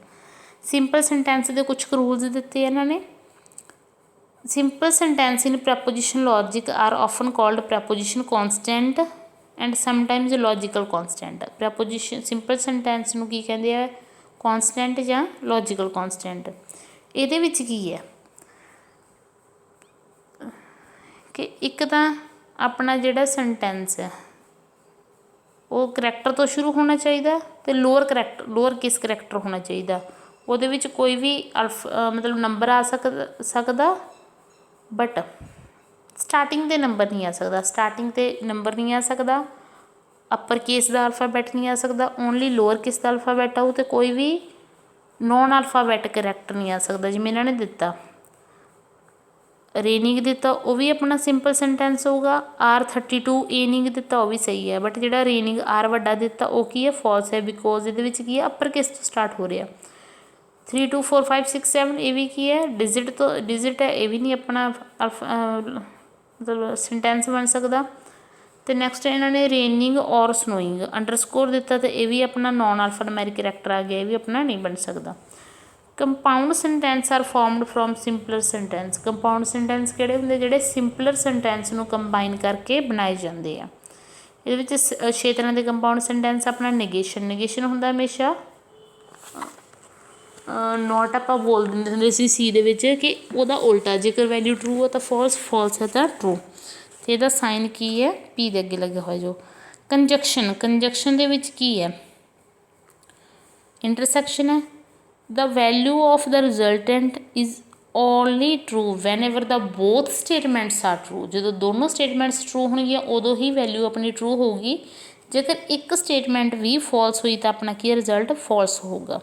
ਸਿੰਪਲ ਸੈਂਟੈਂਸ ਦੇ ਕੁਛ ਕੁ ਰੂਲਸ ਦਿੱਤੇ ਇਹਨਾਂ ਨੇ। Simple sentence in preposition logic are often called preposition constant and sometimes logical constant। preposition simple sentence ਨੂੰ ਕੀ ਕਹਿੰਦੇ ਆ constant ਜਾਂ logical constant। ਇਹਦੇ ਵਿੱਚ ਕੀ ਹੈ ਕਿ ਇੱਕ ਤਾਂ ਆਪਣਾ ਜਿਹੜਾ ਸੈਂਟੈਂਸ ਹੈ ਉਹ ਕਰੈਕਟਰ ਤੋਂ ਸ਼ੁਰੂ ਹੋਣਾ ਚਾਹੀਦਾ ਅਤੇ ਲੋਅਰ ਕੇਸ ਕਰੈਕਟਰ ਹੋਣਾ ਚਾਹੀਦਾ। ਉਹਦੇ ਵਿੱਚ ਕੋਈ ਵੀ ਮਤਲਬ ਨੰਬਰ ਆ ਸਕਦਾ ਬਟ ਸਟਾਰਟਿੰਗ 'ਤੇ ਨੰਬਰ ਨਹੀਂ ਆ ਸਕਦਾ। ਸਟਾਰਟਿੰਗ 'ਤੇ ਨੰਬਰ ਨਹੀਂ ਆ ਸਕਦਾ, ਅੱਪਰ ਕੇਸ ਦਾ ਅਲਫਾਬੈਟ ਨਹੀਂ ਆ ਸਕਦਾ, ਓਨਲੀ ਲੋਅਰ ਕੇਸ ਦਾ ਅਲਫਾਬੈਟ ਆਊ, ਅਤੇ ਕੋਈ ਵੀ ਨੋਨ ਅਲਫਾਬੈਟਿਕ ਕਰੈਕਟਰ ਨਹੀਂ ਆ ਸਕਦਾ। ਜਿਵੇਂ ਇਹਨਾਂ ਨੇ ਦਿੱਤਾ ਰੇਨਿੰਗ ਦਿੱਤਾ, ਉਹ ਵੀ ਆਪਣਾ ਸਿੰਪਲ ਸੈਂਟੈਂਸ ਹੋਊਗਾ। R32 ਏਨਿੰਗ ਦਿੱਤਾ, ਉਹ ਵੀ ਸਹੀ ਹੈ, ਬਟ ਜਿਹੜਾ ਰੇਨਿੰਗ R ਵੱਡਾ ਦਿੱਤਾ ਉਹ ਕੀ ਹੈ ਫੋਲਸ ਹੈ, ਬਿਕੋਜ਼ ਇਹਦੇ ਵਿੱਚ ਕੀ ਹੈ ਅੱਪਰ ਕੇਸ ਤੋਂ ਸਟਾਰਟ ਹੋ ਰਿਹਾ। 3 2 4 5 6 7 ਇਹ ਵੀ ਕੀ ਹੈ ਡਿਜ਼ਿਟ ਹੈ, ਇਹ ਵੀ ਨਹੀਂ ਆਪਣਾ ਮਤਲਬ ਸੈਂਟੈਂਸ ਬਣ ਸਕਦਾ। ਅਤੇ ਨੈਕਸਟ ਇਹਨਾਂ ਨੇ ਰੇਨਿੰਗ ਔਰ ਸਨੋਇੰਗ ਅੰਡਰਸਕੋਰ ਦਿੱਤਾ, ਅਤੇ ਇਹ ਵੀ ਆਪਣਾ ਨੋਨ ਅਲਫਾਨੁਮੈਰਿਕ ਕਰੈਕਟਰ ਆ ਗਿਆ, ਇਹ ਵੀ ਆਪਣਾ ਨਹੀਂ ਬਣ ਸਕਦਾ। Compound sentence are formed from simpler sentence. Compound sentence ਕਿਹੜੇ ਹੁੰਦੇ, ਜਿਹੜੇ ਸਿੰਪਲਰ ਸੈਂਟੈਂਸ ਨੂੰ ਕੰਬਾਈਨ ਕਰਕੇ ਬਣਾਏ ਜਾਂਦੇ ਆ। ਇਹਦੇ ਵਿੱਚ 6 ਤਰ੍ਹਾਂ ਦੇ ਕੰਪਾਊਂਡ ਸੈਂਟੈਂਸ। ਆਪਣਾ ਨੇਗੇਸ਼ਨ ਹੁੰਦਾ ਹਮੇਸ਼ਾ ਨੋਟ ਆਪਾਂ ਬੋਲ ਦਿੰਦੇ ਹੁੰਦੇ ਸੀ ਦੇ ਵਿੱਚ ਕਿ ਉਹਦਾ ਉਲਟਾ, ਜੇਕਰ ਵੈਲਿਊ ਟਰੂ ਹੈ ਤਾਂ ਫੋਲਸ ਹੈ ਤਾਂ ਟਰੂ, ਅਤੇ ਇਹਦਾ ਸਾਈਨ ਕੀ ਹੈ P ਦੇ ਅੱਗੇ ਲੱਗਿਆ ਹੋਇਆ ਜੋ। ਕੰਜੰਕਸ਼ਨ ਦੇ ਵਿੱਚ ਕੀ ਹੈ, ਇੰਟਰਸੈਕਸ਼ਨ ਹੈ। The value of the resultant is only true whenever the both statements are true. ਜਦੋਂ ਦੋਨੋਂ ਸਟੇਟਮੈਂਟਸ ਟਰੂ ਹੋਣਗੀਆਂ ਉਦੋਂ ਹੀ ਵੈਲਿਊ ਆਪਣੀ ਟਰੂ ਹੋਊਗੀ। ਜੇਕਰ ਇੱਕ ਸਟੇਟਮੈਂਟ ਵੀ ਫੋਲਸ ਹੋਈ ਤਾਂ ਆਪਣਾ ਕੀ ਰਿਜ਼ਲਟ ਫੋਲਸ ਹੋਊਗਾ।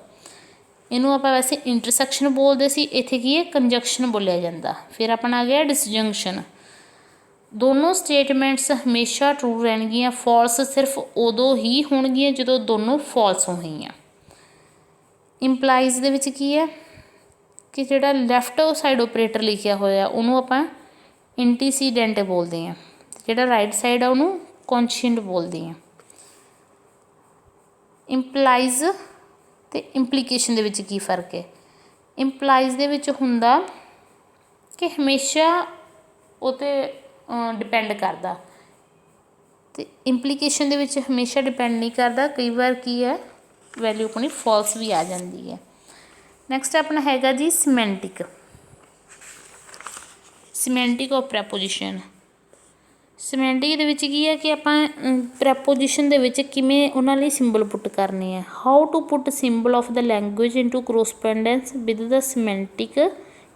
ਇਹਨੂੰ ਆਪਾਂ ਵੈਸੇ ਇੰਟਰਸੈਕਸ਼ਨ ਬੋਲਦੇ ਸੀ, ਇੱਥੇ ਕੀ ਹੈ ਕੰਜੰਕਸ਼ਨ ਬੋਲਿਆ ਜਾਂਦਾ। ਫਿਰ ਆਪਣਾ ਆ ਗਿਆ ਡਿਸਜੰਕਸ਼ਨ। ਦੋਨੋਂ ਸਟੇਟਮੈਂਟਸ ਹਮੇਸ਼ਾ ਟਰੂ ਰਹਿਣਗੀਆਂ, ਫੋਲਸ ਸਿਰਫ ਉਦੋਂ ਹੀ ਹੋਣਗੀਆਂ ਜਦੋਂ ਦੋਨੋਂ ਫੋਲਸ ਹੋਣਗੀਆਂ। ਇੰਪਲਾਈਜ਼ ਦੇ ਵਿੱਚ ਕੀ ਹੈ ਕਿ ਜਿਹੜਾ ਲੈਫਟ ਸਾਈਡ ਓਪਰੇਟਰ ਲਿਖਿਆ ਹੋਇਆ ਉਹਨੂੰ ਆਪਾਂ ਇੰਟੀਸੀਡੈਂਟ ਬੋਲਦੇ ਹਾਂ, ਜਿਹੜਾ ਰਾਈਟ ਸਾਈਡ ਆ ਉਹਨੂੰ ਕੌਨਸ਼ੀਐਂਟ ਬੋਲਦੇ ਹਾਂ। ਇੰਪਲਾਈਜ਼ ਅਤੇ ਇੰਪਲੀਕੇਸ਼ਨ ਦੇ ਵਿੱਚ ਕੀ ਫ਼ਰਕ ਹੈ, ਇੰਪਲਾਈਜ਼ ਦੇ ਵਿੱਚ ਹੁੰਦਾ ਕਿ ਹਮੇਸ਼ਾ ਉਹ 'ਤੇ ਡਿਪੈਂਡ ਕਰਦਾ, ਅਤੇ ਇੰਪਲੀਕੇਸ਼ਨ ਦੇ ਵਿੱਚ ਹਮੇਸ਼ਾ ਡਿਪੈਂਡ ਨਹੀਂ ਕਰਦਾ। ਕਈ ਵਾਰ ਕੀ ਹੈ ਵੈਲਿਊ ਆਪਣੀ ਫੋਲਸ ਵੀ ਆ ਜਾਂਦੀ ਹੈ। ਨੈਕਸਟ ਆਪਣਾ ਹੈਗਾ ਜੀ ਸਿਮੈਂਟਿਕ ਆਫ ਪ੍ਰੈਪੋਜੀਸ਼ਨ। ਸਿਮੈਂਟਿਕ ਦੇ ਵਿੱਚ ਕੀ ਹੈ ਕਿ ਆਪਾਂ ਪ੍ਰੈਪੋਜੀਸ਼ਨ ਦੇ ਵਿੱਚ ਕਿਵੇਂ ਉਹਨਾਂ ਲਈ ਸਿੰਬਲ ਪੁੱਟ ਕਰਨੇ ਆ। How to put symbol of the language into correspondence with the semantic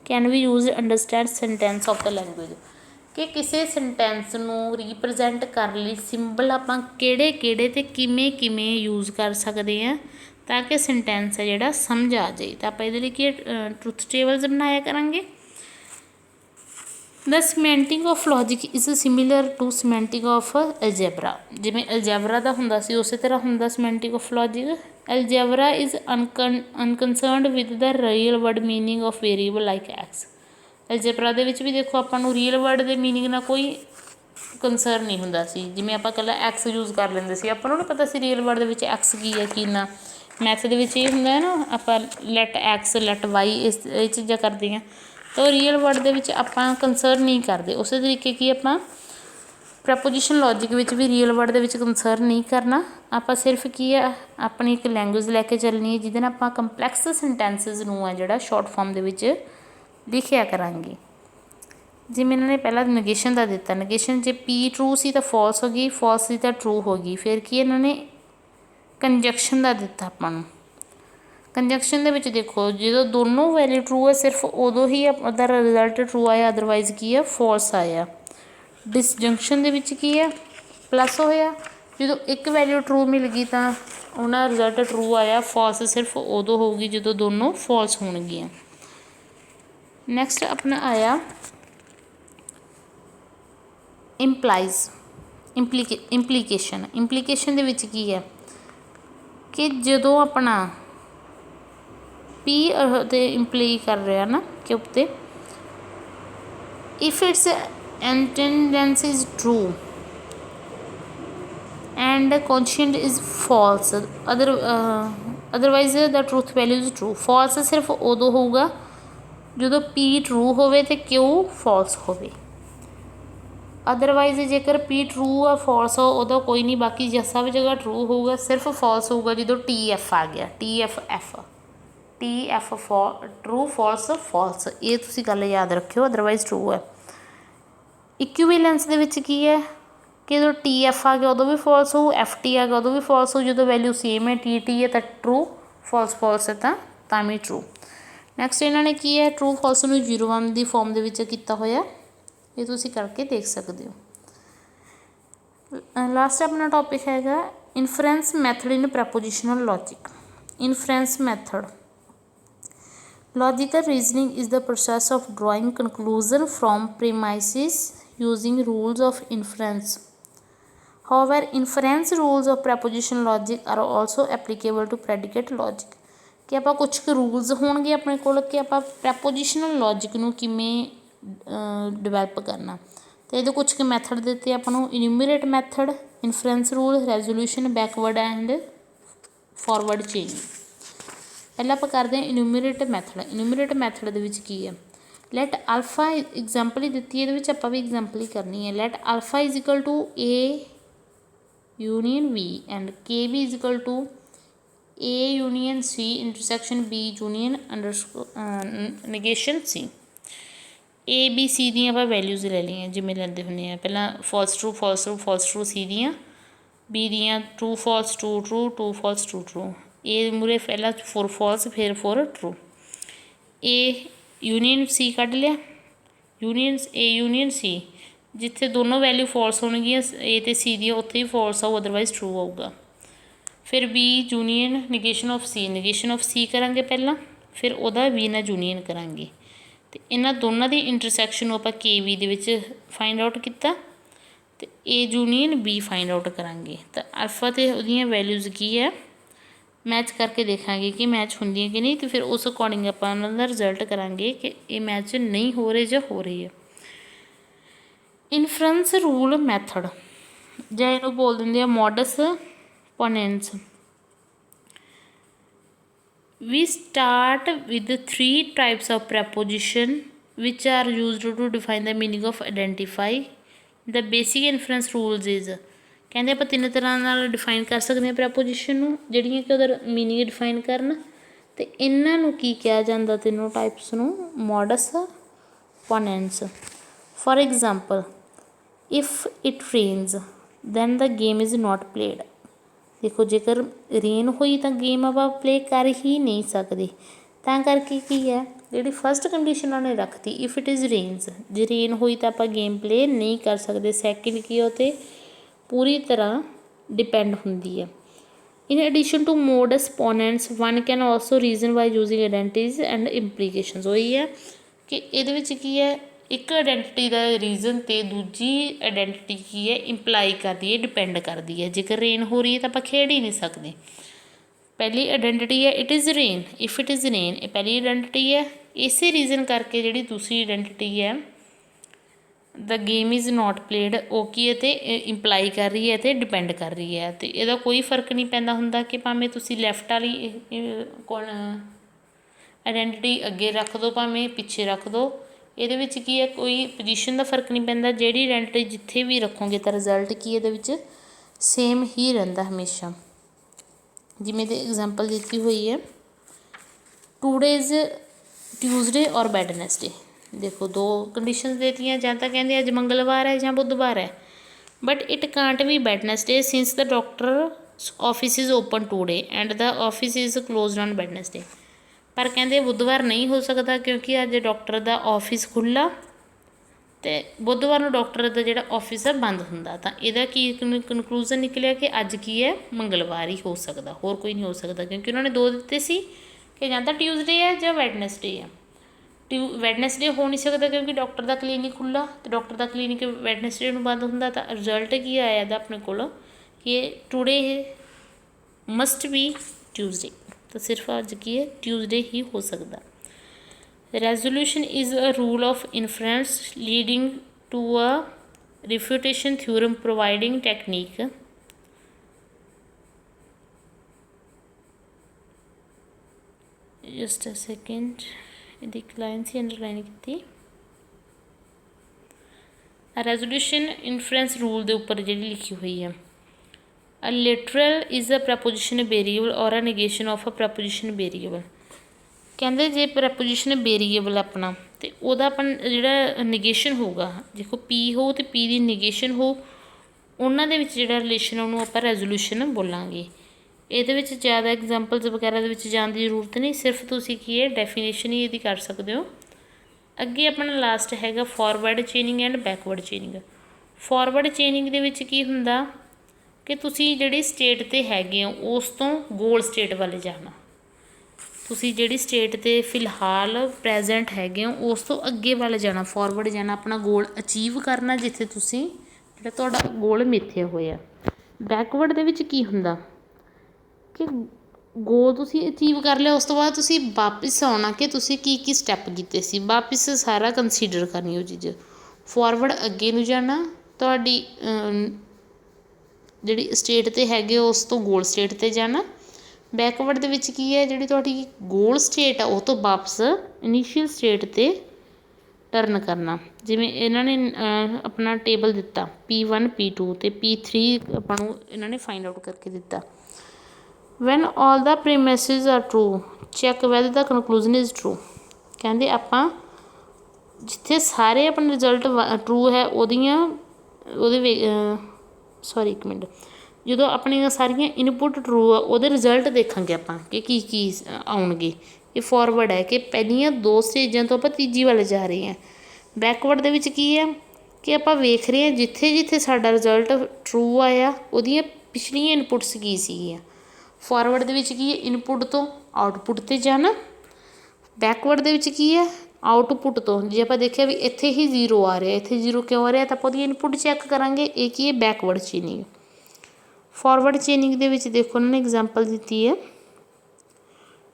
can be used understand sentence of the language. ਕਿ ਕਿਸੇ ਸੈਂਟੈਂਸ ਨੂੰ ਰੀਪ੍ਰਜੈਂਟ ਕਰਨ ਲਈ ਸਿੰਬਲ ਆਪਾਂ ਕਿਹੜੇ ਅਤੇ ਕਿਵੇਂ ਯੂਜ਼ ਕਰ ਸਕਦੇ ਹਾਂ ਤਾਂ ਕਿ ਸੈਂਟੈਂਸ ਹੈ ਜਿਹੜਾ ਸਮਝ ਆ ਜਾਏ। ਤਾਂ ਆਪਾਂ ਇਹਦੇ ਲਈ ਕੀ ਟਰੁਥ ਟੇਬਲਸ ਬਣਾਇਆ ਕਰਾਂਗੇ। The semantic of logic is similar to semantic of algebra. ਜਿਵੇਂ ਅਲਜੈਬਰਾ ਦਾ ਹੁੰਦਾ ਸੀ ਉਸੇ ਤਰ੍ਹਾਂ ਹੁੰਦਾ semantic of logic. Algebra is unconcerned with the real word meaning of variable like X. Algebra ਦੇ ਵਿੱਚ ਵੀ ਦੇਖੋ ਆਪਾਂ ਨੂੰ ਰੀਅਲ ਵਰਡ ਦੇ ਮੀਨਿੰਗ ਨਾਲ ਕੋਈ ਕੰਸਰਨ ਨਹੀਂ ਹੁੰਦਾ ਸੀ। ਜਿਵੇਂ ਆਪਾਂ ਇਕੱਲਾ ਐਕਸ ਯੂਜ਼ ਕਰ ਲੈਂਦੇ ਸੀ, ਆਪਾਂ ਨੂੰ ਨਹੀਂ ਪਤਾ ਸੀ ਰੀਅਲ ਵਰਡ ਦੇ ਵਿੱਚ ਐਕਸ ਕੀ ਹੈ ਕੀ ਨਾ। ਮੈਥ ਦੇ ਵਿੱਚ ਇਹ ਹੁੰਦਾ ਹੈ ਨਾ, ਆਪਾਂ ਲੈਟ ਐਕਸ ਲੈਟ ਵਾਈ ਇਹ ਚੀਜ਼ਾਂ ਕਰਦੇ ਹਾਂ, ਤਾਂ ਉਹ ਰੀਅਲ ਵਰਡ ਦੇ ਵਿੱਚ ਆਪਾਂ ਕੰਸਰਨ ਨਹੀਂ ਕਰਦੇ। ਉਸੇ ਤਰੀਕੇ ਕੀ ਆਪਾਂ ਪ੍ਰੈਪੋਜੀਸ਼ਨ ਲੌਜਿਕ ਵਿੱਚ ਵੀ ਰੀਅਲ ਵਰਡ ਦੇ ਵਿੱਚ ਕੰਸਰਨ ਨਹੀਂ ਕਰਨਾ। ਆਪਾਂ ਸਿਰਫ ਕੀ ਹੈ ਆਪਣੀ ਇੱਕ ਲੈਂਗੁਏਜ ਲੈ ਕੇ ਚੱਲਣੀ ਹੈ ਜਿਹਦੇ ਨਾਲ ਆਪਾਂ ਕੰਪਲੈਕਸ ਸੈਂਟੈਂਸਿਸ ਨੂੰ ਆ ਜਿਹੜਾ ਸ਼ੋਰਟ ਫਾਰਮ ਦੇ ਵਿੱਚ ਲਿਖਿਆ ਕਰਾਂਗੇ। ਜਿਵੇਂ ਇਹਨਾਂ ਨੇ ਪਹਿਲਾਂ ਨਗੇਸ਼ਨ ਦਾ ਦਿੱਤਾ, ਨਗੇਸ਼ਨ ਜੇ ਪੀ ਟਰੂ ਸੀ ਤਾਂ ਫੋਲਸ ਹੋ ਗਈ, ਫੋਲਸ ਸੀ ਤਾਂ ਟਰੂ ਹੋ ਗਈ। ਫਿਰ ਕੀ ਇਹਨਾਂ ਨੇ ਕੰਜੰਕਸ਼ਨ ਦਾ ਦਿੱਤਾ ਆਪਾਂ ਨੂੰ। ਕੰਜੰਕਸ਼ਨ ਦੇ ਵਿੱਚ ਦੇਖੋ ਜਦੋਂ ਦੋਨੋਂ ਵੈਲਿਊ ਟਰੂ ਹੈ ਸਿਰਫ ਉਦੋਂ ਹੀ ਉਹਦਾ ਰਿਜ਼ਲਟ ਟਰੂ ਆਇਆ, ਅਦਰਵਾਈਜ਼ ਕੀ ਹੈ ਫੋਲਸ ਆਇਆ। ਡਿਸਜੰਕਸ਼ਨ ਦੇ ਵਿੱਚ ਕੀ ਹੈ ਪਲੱਸ ਹੋਇਆ, ਜਦੋਂ ਇੱਕ ਵੈਲਿਊ ਟਰੂ ਮਿਲ ਗਈ ਤਾਂ ਉਹਨਾਂ ਰਿਜ਼ਲਟ ਟਰੂ ਆਇਆ। ਫੋਲਸ ਸਿਰਫ ਉਦੋਂ ਹੋਊਗੀ ਜਦੋਂ ਦੋਨੋਂ ਫੋਲਸ ਹੋਣਗੀਆਂ। ਨੈਕਸਟ ਆਪਣਾ ਆਇਆ ਇੰਪਲੀਕੇਸ਼ਨ ਦੇ ਵਿੱਚ ਕੀ ਹੈ ਕਿ ਜਦੋਂ ਆਪਣਾ ਪੀ ਤੇ ਇੰਪਲੀ ਕਰ ਰਿਹਾ ਨਾ ਕਿ ਉੱਤੇ if its antecedent is true and consequent is false otherwise ਦਾ truth value is true. False ਸਿਰਫ ਉਦੋਂ ਹੋਊਗਾ ਜਦੋਂ ਪੀ ਟਰੂ ਹੋਵੇ ਅਤੇ ਕਿਊ ਫੋਲਸ ਹੋਵੇ। ਅਦਰਵਾਈਜ਼ ਜੇਕਰ ਪੀ ਟਰੂ ਆ ਫੋਲਸ ਉਹਦਾ ਕੋਈ ਨਹੀਂ, ਬਾਕੀ ਸਭ ਜਗ੍ਹਾ ਟਰੂ ਹੋਊਗਾ, ਸਿਰਫ ਫੋਲਸ ਹੋਊਗਾ ਜਦੋਂ ਟੀ ਐਫ ਆ ਗਿਆ। T F true false false, ਇਹ ਤੁਸੀਂ ਗੱਲ ਯਾਦ ਰੱਖਿਓ, ਅਦਰਵਾਈਜ਼ ਟਰੂ ਹੈ। ਇਕੁਈਵੈਲੈਂਸ ਦੇ ਵਿੱਚ ਕੀ ਹੈ ਕਿ ਜਦੋਂ ਟੀ ਐਫ ਆ ਗਿਆ ਉਦੋਂ ਵੀ ਫੋਲਸ ਹੋਊ, ਐਫ ਟੀ ਆ ਗਿਆ ਉਦੋਂ ਵੀ ਫੋਲਸ ਹੋਊ। ਜਦੋਂ ਵੈਲਿਊ ਸੇਮ ਹੈ ਟੀ ਹੈ ਤਾਂ ਟਰੂ, ਫੋਲਸ ਹੈ ਤਾਂ ਵੀ ਟਰੂ। ਨੈਕਸਟ ਇਹਨਾਂ ਨੇ ਕੀ ਹੈ ਟਰੂ ਫੋਲਸ ਨੂੰ 0-1 ਦੀ ਫੋਰਮ ਦੇ ਵਿੱਚ ਕੀਤਾ ਹੋਇਆ, ਇਹ ਤੁਸੀਂ ਕਰਕੇ ਦੇਖ ਸਕਦੇ ਹੋ। ਲਾਸਟ ਆਪਣਾ ਟੋਪਿਕ ਹੈਗਾ inference method in propositional logic. Inference method logical reasoning is the process of drawing conclusion from premises using rules of inference. However, inference rules of prepositional logic are also applicable to predicate logic. ਕਿ ਆਪਾਂ ਕੁਛ ਕੁ ਰੂਲਸ ਹੋਣਗੇ ਆਪਣੇ ਕੋਲ ਕਿ ਆਪਾਂ ਪ੍ਰੈਪੋਜੀਸ਼ਨਲ ਲੌਜਿਕ ਨੂੰ ਕਿਵੇਂ ਡਿਵੈਲਪ ਕਰਨਾ। ਅਤੇ ਇਹਦੇ ਕੁਛ ਕੁ ਮੈਥਡ ਦਿੱਤੇ ਆਪਾਂ ਨੂੰ, enumerate method, inference rule, resolution, backward and forward change. ਪਹਿਲਾਂ ਆਪਾਂ ਕਰਦੇ ਹਾਂ ਇਨੂਮਰੇਟ ਮੈਥਡ। ਇਨੂਮਰੇਟ ਮੈਥਡ ਦੇ ਵਿੱਚ ਕੀ ਹੈ ਲੈਟ ਅਲਫਾ ਐਗਜ਼ਾਮਪਲ ਹੀ ਦਿੱਤੀ, ਇਹਦੇ ਵਿੱਚ ਆਪਾਂ ਵੀ ਐਗਜ਼ਾਮਪਲ ਹੀ ਕਰਨੀ ਹੈ। Let alpha is equal to A union B and K B is equal to A union C intersection B union negation C. A B C ਦੀਆਂ ਆਪਾਂ ਵੈਲਿਊਜ਼ ਲੈ ਲਈਆਂ ਜਿਵੇਂ ਲੈਂਦੇ ਹੁੰਦੇ ਹਾਂ ਪਹਿਲਾਂ ਫੋਲਸ ਟਰੂ ਸੀ ਦੀਆਂ बी दियाँ true false true true true false true true, A मूरे पहला 4 फॉल्स फिर 4 ट्रू। ए यूनीयन सी कढ़ लिया, यूनीयन सी जिथे दोनों वैल्यू फॉल्स होणगियां ए ते सी दी उत्थे ही फॉल्स आऊ अदरवाइज ट्रू आऊगा। फिर बी यूनीयन निगेशन ऑफ सी करांगे पहला, फिर उहदा बी नाल यूनीयन करांगे ते इन्हां दोनों की इंटरसैक्शन नूं आपां के बी दे विच फाइंड आउट किया तो ए यूनीयन बी फाइंड आउट करांगे। तो अल्फा तो उहदियां वैल्यूज़ की है मैच करके देखांगे कि मैच होंदियां कि नहीं, तो फिर उस अकॉर्डिंग आपां उहनां दा रिजल्ट करांगे कि ये मैच नहीं हो रहे जां हो रही है। इनफ्रेंस रूल मैथड जां इहनूं बोल दिंदे आ modus पोनेंस। We start with 3 types of preposition which are used to define the meaning of identify. The basic inference rules is ਕਹਿੰਦੇ ਆਪਾਂ 3 ਤਰ੍ਹਾਂ ਨਾਲ ਡਿਫਾਈਨ ਕਰ ਸਕਦੇ ਹਾਂ ਪ੍ਰੈਪੋਜੀਸ਼ਨ ਨੂੰ ਜਿਹੜੀਆਂ ਕਿ ਉਹਦਾ ਮੀਨਿੰਗ ਡਿਫਾਈਨ ਕਰਨ, ਅਤੇ ਇਹਨਾਂ ਨੂੰ ਕੀ ਕਿਹਾ ਜਾਂਦਾ ਤਿੰਨੋਂ ਟਾਈਪਸ ਨੂੰ modus ponens. For example if it rains then the game is not played. देखो जेकर रेन हुई तो गेम आप प्ले कर ही नहीं सकते, तां करके की है जी फस्ट कंडीशन उन्हें रखती इफ़ इट इज़ रेन्स, जे रेन हुई तो आप गेम प्ले नहीं कर सकते। सैकेंड की होते पूरी तरह डिपेंड होंदी है। In addition to modus ponens one can also reason by using identities and implications. वही है कि ये की है एक आइडेंटिटी का रीजन तो दूजी आइडेंटिटी की है इंप्लाई करती है डिपेंड करती है। जेकर रेन हो रही है तो आप खेड ही नहीं सकते। पहली आइडेंटिटी है it is rain, if it is rain ये पहली आइडेंटिटी है। इसे रीजन करके जी दूसरी आइडेंटिटी है the game is not played वो की है तो इंप्लाई कर रही है तो डिपेंड कर रही है। तो यदा कोई फर्क नहीं पैंदा हुंदा कि भावें तुसी लैफ्ट वाली कौन आइडेंटिटी अगे रख दो भावें पिछे रख दो, ये की है कोई पोजीशन का फर्क नहीं पैंदा। जिहड़ी आइडेंटिटी जिथे भी रखोगे तो रिजल्ट की ये सेम ही रहिंदा हमेशा। जिमें दी एग्जाम्पल दी हुई है टूडेज ट्यूजडे और वैडनसडे। देखो दो कंडीशन देती जां तो कहते अज मंगलवार है जां बुधवार है, but it can't be वैडनसडे since the doctor office is open today and the office is close on वैडनसडे। पर कहते बुधवार नहीं हो सकता क्योंकि अज डॉक्टर का ऑफिस खुला तो बुधवार को डॉक्टर का जोड़ा ऑफिस है बंद होंदा। तो यदा की कनकलूजन निकलिया कि अज की है मंगलवार ही हो सकता, होर कोई नहीं हो सकता क्योंकि उन्होंने दो दिते सी कि जां तां ट्यूजडे है जां वैडनसडे है। वैडनसडे हो नहीं सकता क्योंकि डॉक्टर का क्लीनिक खुला तो डॉक्टर का क्लीनिक वैडनसडे को बंद होंदा। तो रिजल्ट की आया अपने को कि टूडे मस्ट बी ट्यूजडे, तो सिर्फ अज की है ट्यूजडे ही हो सकता। Resolution is a rule of inference leading to a refutation theorem providing technique. Just a second ਇਹਦੀ ਲਾਈਨ ਸੀ ਅੰਡਰਲਾਈਨ ਕੀਤੀ। रेजोल्यूशन इनफ्रेंस रूल के उपर जी लिखी हुई है a literal is a proposition variable और a negation of a proposition variable. कहते जे प्रैपोजिशन वेरीएबल अपना तो वह अपन जोड़ा निगेशन होगा, देखो पी हो तो पी की निगेशन हो उन्होंने जोड़ा रिलेशन उन्होंने आप रेजोल्यूशन बोलांगे। ये ज़्यादा एग्जाम्पल्स वगैरह जाने की जरूरत नहीं, सिर्फ तुसी की है डेफिनेशन ही यदि कर सकते हो। अगे अपना लास्ट हैगा फॉरवर्ड चेनिंग एंड बैकवर्ड चेनिंग। फॉरवर्ड चेनिंग के की हुंदा कि तुसी जिहड़ी स्टेट ते हैगे हो उस तो गोल स्टेट वाले जाना, तुसी जिहड़ी स्टेट ते फिलहाल प्रेजेंट हैगे हो उस तो अगे वाले जाना, फॉरवर्ड जाना, अपना गोल अचीव करना जिथे तुसी जिहड़ा तुहाडा गोल मिथे होया। बैकवर्ड दे विच की हुंदा कि गोल तुसी अचीव कर लिया उस तो बाद तुसी वापस आना कि तुसी की स्टैप कीते सी, वापस सारा कंसीडर करनी वो चीज़। फॉरवर्ड अगे नूं जाना तुहाडी जिहड़ी स्टेट ते हैगे उस तो गोल स्टेट ते जाना। बैकवर्ड दे विच की है जिहड़ी तुहाडी गोल स्टेट है वो तो वापस इनिशियल स्टेट ते टर्न करना। जिवें इन्हां ने अपना टेबल दिता P1 P2 ते P3 आपां नूं इन्हां ने फाइंड आउट करके दिता। when all the premises are true check whether the conclusion is true। कहते आपां जिथे सारे अपने रिजल्ट ट्रू है सॉरी एक मिनट, ਜਦੋਂ ਆਪਣੀਆਂ ਸਾਰੀਆਂ ਇਨਪੁਟ ਟਰੂ ਆ ਉਹਦੇ ਰਿਜ਼ਲਟ ਦੇਖਾਂਗੇ ਆਪਾਂ ਕਿ ਕੀ ਕੀ ਆਉਣਗੇ। ਇਹ ਫਾਰਵਰਡ ਹੈ ਕਿ ਪਹਿਲੀਆਂ 2 ਸਟੇਜਾਂ ਤੋਂ ਆਪਾਂ ਤੀਜੀ ਵੱਲ ਜਾ ਰਹੇ ਹਾਂ। ਬੈਕਵਰਡ ਦੇ ਵਿੱਚ ਕੀ ਹੈ ਕਿ ਆਪਾਂ ਵੇਖ ਰਹੇ ਹਾਂ ਜਿੱਥੇ ਜਿੱਥੇ ਸਾਡਾ ਰਿਜ਼ਲਟ ਟਰੂ ਆਇਆ ਉਹਦੀਆਂ ਪਿਛਲੀਆਂ ਇਨਪੁਟਸ ਕੀ ਸੀਗੀਆਂ। ਫਾਰਵਰਡ ਦੇ ਵਿੱਚ ਕੀ ਹੈ ਇਨਪੁਟ ਤੋਂ ਆਊਟਪੁੱਟ 'ਤੇ ਜਾਣਾ। ਬੈਕਵਰਡ ਦੇ ਵਿੱਚ ਕੀ ਹੈ ਆਊਟਪੁੱਟ ਤੋਂ ਜੇ ਆਪਾਂ ਦੇਖਿਆ ਵੀ ਇੱਥੇ ਹੀ 0 ਆ ਰਿਹਾ, ਇੱਥੇ 0 ਕਿਉਂ ਆ ਰਿਹਾ ਤਾਂ ਆਪਾਂ ਉਹਦੀ ਇਨਪੁੱਟ ਚੈੱਕ ਕਰਾਂਗੇ। ਇਹ ਕੀ ਹੈ ਬੈਕਵਰਡ ਚੇਨਿੰਗ। ਫਾਰਵਰਡ ਚੇਨਿੰਗ ਦੇ ਵਿੱਚ ਦੇਖੋ ਉਹਨਾਂ ਨੇ ਐਗਜ਼ਾਮਪਲ ਦਿੱਤੀ ਹੈ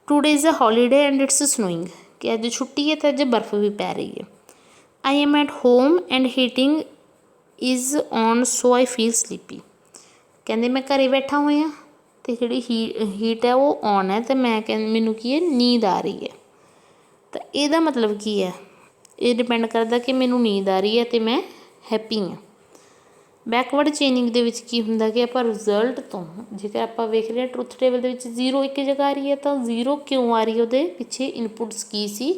today is a holiday and it's snowing ਕਿ ਅੱਜ ਛੁੱਟੀ ਹੈ ਅਤੇ ਅੱਜ ਬਰਫ਼ ਵੀ ਪੈ ਰਹੀ ਹੈ। I am at home and heating is on so I feel sleepy ਕਹਿੰਦੇ ਮੈਂ ਘਰ ਬੈਠਾ ਹੋਇਆ ਅਤੇ ਜਿਹੜੀ ਹੀਟ ਹੈ ਉਹ ਔਨ ਹੈ ਅਤੇ ਮੈਨੂੰ ਕੀ ਹੈ ਨੀਂਦ ਆ ਰਹੀ ਹੈ। ਤਾਂ ਇਹਦਾ ਮਤਲਬ ਕੀ ਹੈ ਇਹ ਡਿਪੈਂਡ ਕਰਦਾ ਕਿ ਮੈਨੂੰ ਨੀਂਦ ਆ ਰਹੀ ਹੈ ਅਤੇ ਮੈਂ ਹੈਪੀ ਹਾਂ। ਬੈਕਵਰਡ ਚੇਨਿੰਗ ਦੇ ਵਿੱਚ ਕੀ ਹੁੰਦਾ ਕਿ ਆਪਾਂ ਰਿਜ਼ਲਟ ਤੋਂ ਜੇਕਰ ਆਪਾਂ ਵੇਖ ਰਹੇ ਹਾਂ ਟਰੁੱਥ ਟੇਬਲ ਦੇ ਵਿੱਚ 0 ਇੱਕ ਜਗ੍ਹਾ ਆ ਰਹੀ ਹੈ ਤਾਂ 0 ਕਿਉਂ ਆ ਰਹੀ ਹੈ ਉਹਦੇ ਪਿੱਛੇ ਇਨਪੁਟਸ ਕੀ ਸੀ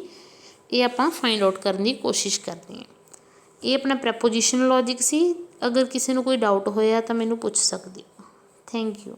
ਇਹ ਆਪਾਂ ਫਾਈਂਡ ਆਊਟ ਕਰਨ ਦੀ ਕੋਸ਼ਿਸ਼ ਕਰਦੇ ਹਾਂ। ਇਹ ਆਪਣਾ ਪ੍ਰੈਪੋਜੀਸ਼ਨ ਲੌਜਿਕ ਸੀ। ਅਗਰ ਕਿਸੇ ਨੂੰ ਕੋਈ ਡਾਊਟ ਹੋਇਆ ਤਾਂ ਮੈਨੂੰ ਪੁੱਛ ਸਕਦੇ ਹੋ। Thank you.